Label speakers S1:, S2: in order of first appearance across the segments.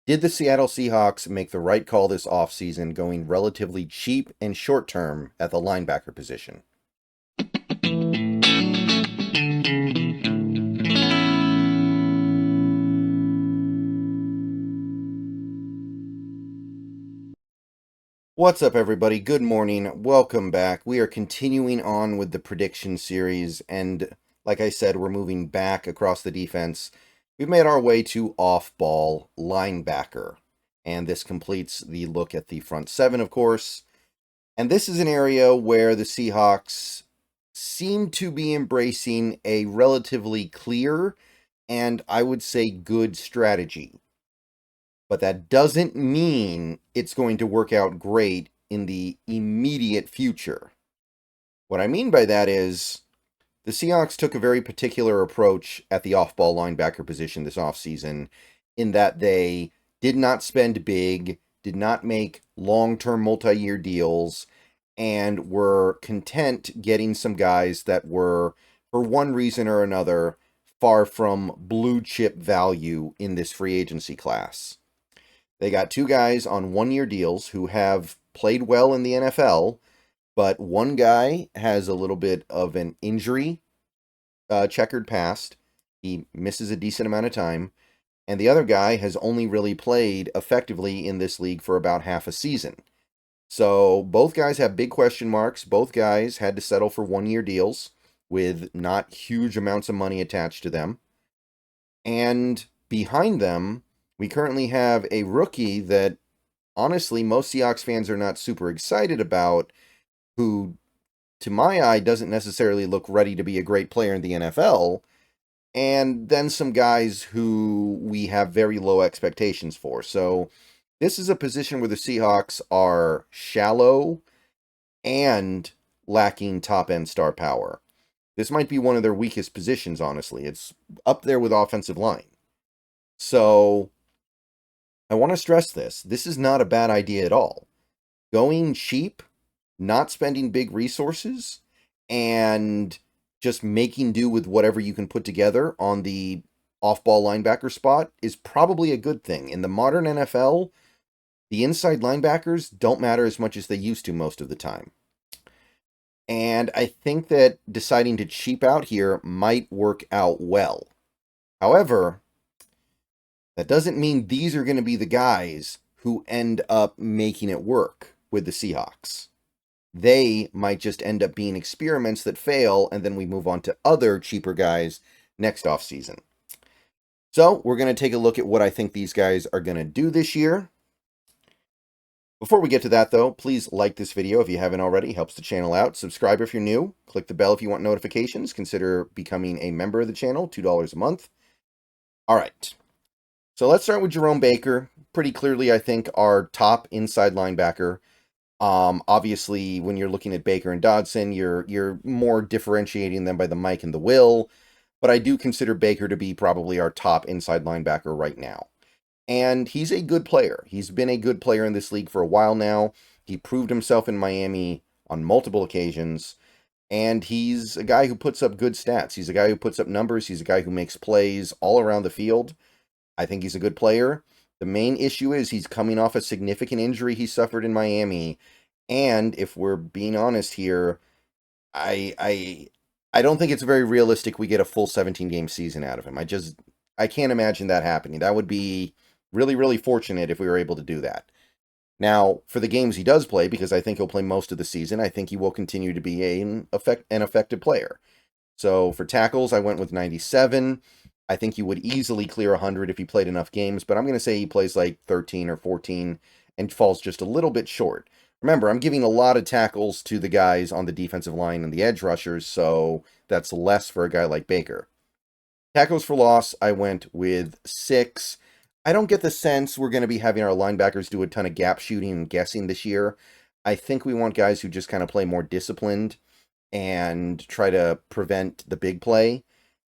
S1: Did the Seattle Seahawks make the right call this offseason going relatively cheap and short term at the linebacker position? What's up, everybody? Good morning. Welcome back. We are continuing on with the prediction series, and like I said, we're moving back across the defense. We've made our way to off-ball linebacker, and this completes the look at the front seven, of course. And this is an area where the Seahawks seem to be embracing a relatively clear and, I would say, good strategy. But that doesn't mean it's going to work out great in the immediate future. What I mean by that is the Seahawks took a very particular approach at the off-ball linebacker position this offseason, in that they did not spend big, did not make long-term multi-year deals, and were content getting some guys that were, for one reason or another, far from blue chip value in this free agency class. They got two guys on one-year deals who have played well in the NFL, but one guy has a little bit of an injury checkered past. He misses a decent amount of time. And the other guy has only really played effectively in this league for about half a season. So both guys have big question marks. Both guys had to settle for one-year deals with not huge amounts of money attached to them. And behind them, we currently have a rookie that, honestly, most Seahawks fans are not super excited about, who, to my eye, doesn't necessarily look ready to be a great player in the NFL, and then some guys who we have very low expectations for. So this is a position where the Seahawks are shallow and lacking top-end star power. This might be one of their weakest positions, honestly. It's up there with offensive line. So I want to stress this. This is not a bad idea at all. Going cheap, not spending big resources, and just making do with whatever you can put together on the off-ball linebacker spot is probably a good thing. In the modern NFL, the inside linebackers don't matter as much as they used to most of the time. And I think that deciding to cheap out here might work out well. However, that doesn't mean these are going to be the guys who end up making it work with the Seahawks. They might just end up being experiments that fail, and then we move on to other cheaper guys next offseason. So we're going to take a look at what I think these guys are going to do this year. Before we get to that, though, please like this video if you haven't already. It helps the channel out. Subscribe if you're new. Click the bell if you want notifications. Consider becoming a member of the channel, $2 a month. All right. So let's start with Jerome Baker. Pretty clearly, I think, our top inside linebacker. Obviously, when you're looking at Baker and Dodson, you're more differentiating them by the Mike and the Will. But I do consider Baker to be probably our top inside linebacker right now. And he's a good player. He's been a good player in this league for a while now. He proved himself in Miami on multiple occasions. And he's a guy who puts up good stats. He's a guy who puts up numbers. He's a guy who makes plays all around the field. I think he's a good player. The main issue is he's coming off a significant injury he suffered in Miami. And if we're being honest here, I don't think it's very realistic we get a full 17-game season out of him. I can't imagine that happening. That would be really, really fortunate if we were able to do that. Now, for the games he does play, because I think he'll play most of the season, I think he will continue to be an effective player. So for tackles, I went with 97. I think he would easily clear 100 if he played enough games, but I'm going to say he plays like 13 or 14 and falls just a little bit short. Remember, I'm giving a lot of tackles to the guys on the defensive line and the edge rushers, so that's less for a guy like Baker. Tackles for loss, I went with 6. I don't get the sense we're going to be having our linebackers do a ton of gap shooting and guessing this year. I think we want guys who just kind of play more disciplined and try to prevent the big play,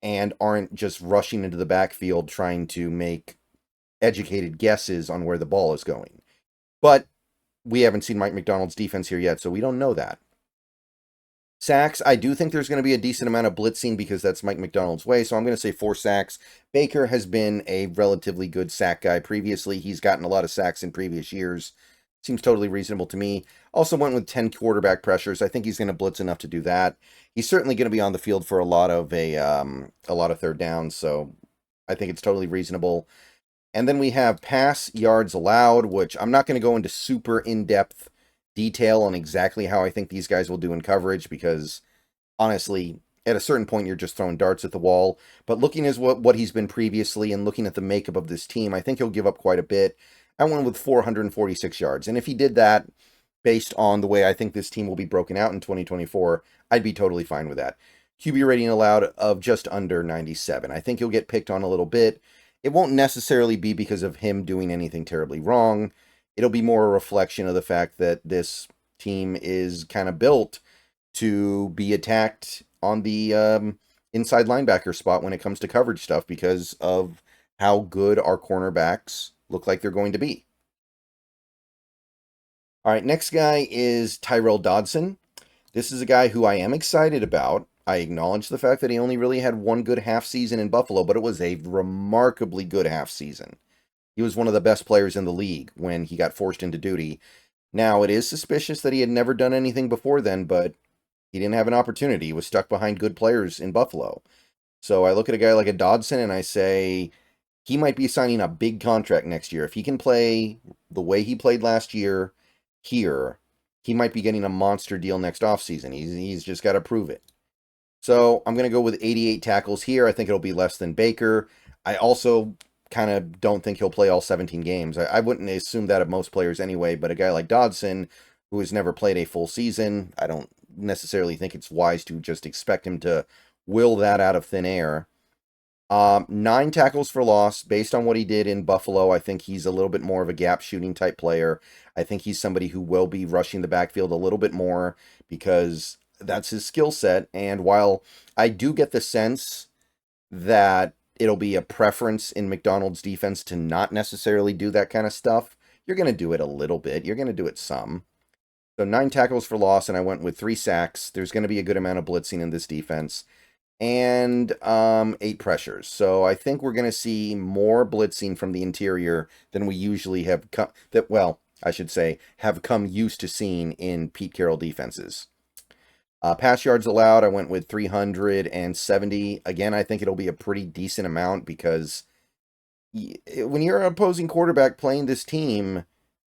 S1: and aren't just rushing into the backfield trying to make educated guesses on where the ball is going. But we haven't seen Mike Macdonald's defense here yet, so we don't know that. Sacks, I do think there's going to be a decent amount of blitzing because that's Mike McDonald's way, so I'm going to say 4 sacks. Baker has been a relatively good sack guy previously. He's gotten a lot of sacks in previous years. Seems totally reasonable to me. Also went with 10 quarterback pressures. I think he's going to blitz enough to do that. He's certainly going to be on the field for a lot of third downs, so I think it's totally reasonable. And then we have pass yards allowed, which I'm not going to go into super in-depth detail on exactly how I think these guys will do in coverage because honestly, at a certain point you're just throwing darts at the wall. But looking at what he's been previously and looking at the makeup of this team, I think he'll give up quite a bit. I went with 446 yards. And if he did that based on the way I think this team will be broken out in 2024, I'd be totally fine with that. QB rating allowed of just under 97. I think he'll get picked on a little bit. It won't necessarily be because of him doing anything terribly wrong. It'll be more a reflection of the fact that this team is kind of built to be attacked on the inside linebacker spot when it comes to coverage stuff because of how good our cornerbacks look like they're going to be. All right, next guy is Tyrel Dodson. This is a guy who I am excited about. I acknowledge the fact that he only really had one good half season in Buffalo, but it was a remarkably good half season. He was one of the best players in the league when he got forced into duty. Now, it is suspicious that he had never done anything before then, but he didn't have an opportunity. He was stuck behind good players in Buffalo. So I look at a guy like a Dodson and I say he might be signing a big contract next year. If he can play the way he played last year here, he might be getting a monster deal next offseason. He's just got to prove it. So I'm going to go with 88 tackles here. I think it'll be less than Baker. I also kind of don't think he'll play all 17 games. I wouldn't assume that of most players anyway, but a guy like Dodson, who has never played a full season, I don't necessarily think it's wise to just expect him to will that out of thin air. 9 tackles for loss. Based on what he did in Buffalo, I think he's a little bit more of a gap shooting type player. I think he's somebody who will be rushing the backfield a little bit more because that's his skill set. And while I do get the sense that it'll be a preference in McDonald's defense to not necessarily do that kind of stuff, you're going to do it a little bit. You're going to do it some. So 9 tackles for loss, and I went with 3 sacks. There's going to be a good amount of blitzing in this defense. And 8 pressures. So I think we're going to see more blitzing from the interior than we usually have come, have come used to seeing in Pete Carroll defenses. Pass yards allowed, I went with 370. Again, I think it'll be a pretty decent amount because when you're an opposing quarterback playing this team,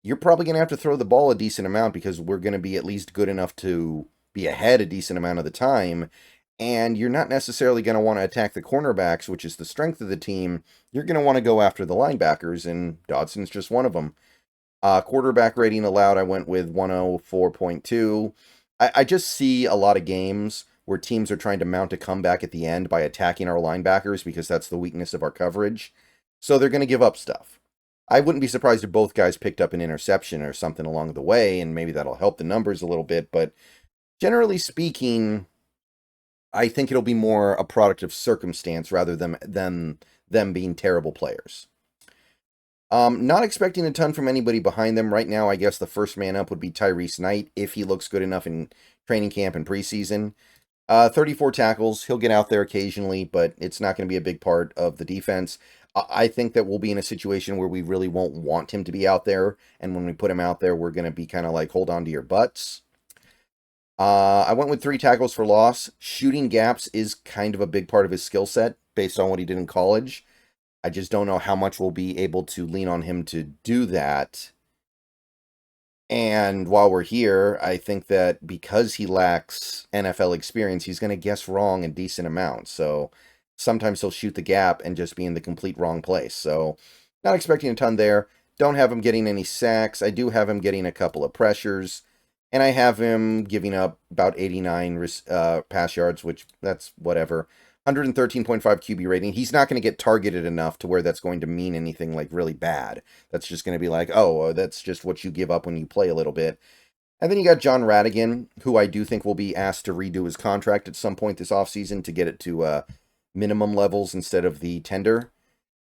S1: you're probably going to have to throw the ball a decent amount because we're going to be at least good enough to be ahead a decent amount of the time. And you're not necessarily going to want to attack the cornerbacks, which is the strength of the team. You're going to want to go after the linebackers, and Dodson's just one of them. Quarterback rating allowed, I went with 104.2. I just see a lot of games where teams are trying to mount a comeback at the end by attacking our linebackers because that's the weakness of our coverage. So they're going to give up stuff. I wouldn't be surprised if both guys picked up an interception or something along the way, and maybe that'll help the numbers a little bit. But generally speaking, I think it'll be more a product of circumstance rather than them being terrible players. Not expecting a ton from anybody behind them. Right now, I guess the first man up would be Tyrese Knight if he looks good enough in training camp and preseason. 34 tackles. He'll get out there occasionally, but it's not going to be a big part of the defense. I think that we'll be in a situation where we really won't want him to be out there, and when we put him out there, we're going to be kind of like, hold on to your butts. I went with 3 tackles for loss. Shooting gaps is kind of a big part of his skill set based on what he did in college. I just don't know how much we'll be able to lean on him to do that. And while we're here, I think that because he lacks NFL experience, he's going to guess wrong a decent amount. So sometimes he'll shoot the gap and just be in the complete wrong place. So not expecting a ton there. Don't have him getting any sacks. I do have him getting a couple of pressures. And I have him giving up about 89 pass yards, which that's whatever. 113.5 QB rating. He's not going to get targeted enough to where that's going to mean anything like really bad. That's just going to be like, oh, that's just what you give up when you play a little bit. And then you got John Radigan, who I do think will be asked to redo his contract at some point this offseason to get it to minimum levels instead of the tender.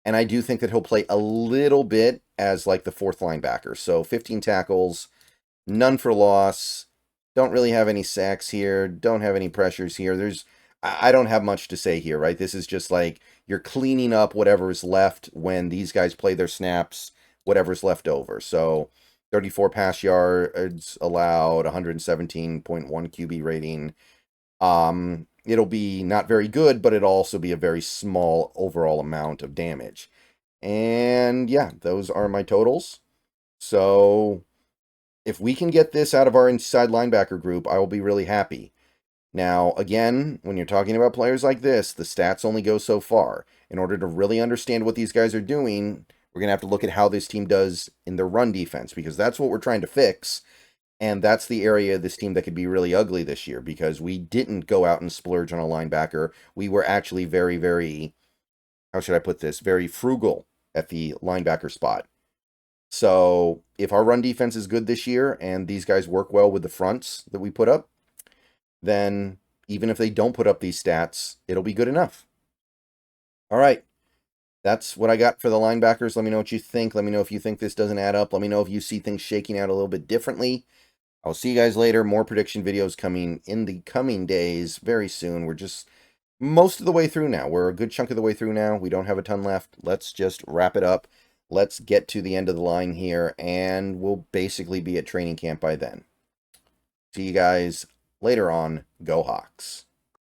S1: And I do think that he'll play a little bit as like the 4th linebacker. So 15 tackles, none for loss, Don't really have any sacks here. Don't have any pressures here. I don't have much to say here, right? This is just like you're cleaning up whatever's left when these guys play their snaps, whatever's left over. So 34 pass yards allowed, 117.1 QB rating. It'll be not very good, but it'll also be a very small overall amount of damage. And yeah, those are my totals. So if we can get this out of our inside linebacker group, I will be really happy. Now, again, when you're talking about players like this, the stats only go so far. In order to really understand what these guys are doing, we're going to have to look at how this team does in the run defense, because that's what we're trying to fix. And that's the area of this team that could be really ugly this year, because we didn't go out and splurge on a linebacker. We were actually very, very, how should I put this, very frugal at the linebacker spot. So if our run defense is good this year and these guys work well with the fronts that we put up, then even if they don't put up these stats, it'll be good enough. All right. That's what I got for the linebackers. Let me know what you think. Let me know if you think this doesn't add up. Let me know if you see things shaking out a little bit differently. I'll see you guys later. More prediction videos coming in the coming days very soon. We're just most of the way through now. We're a good chunk of the way through now. We don't have a ton left. Let's just wrap it up. Let's get to the end of the line here, and we'll basically be at training camp by then. See you guys later on. Go Hawks.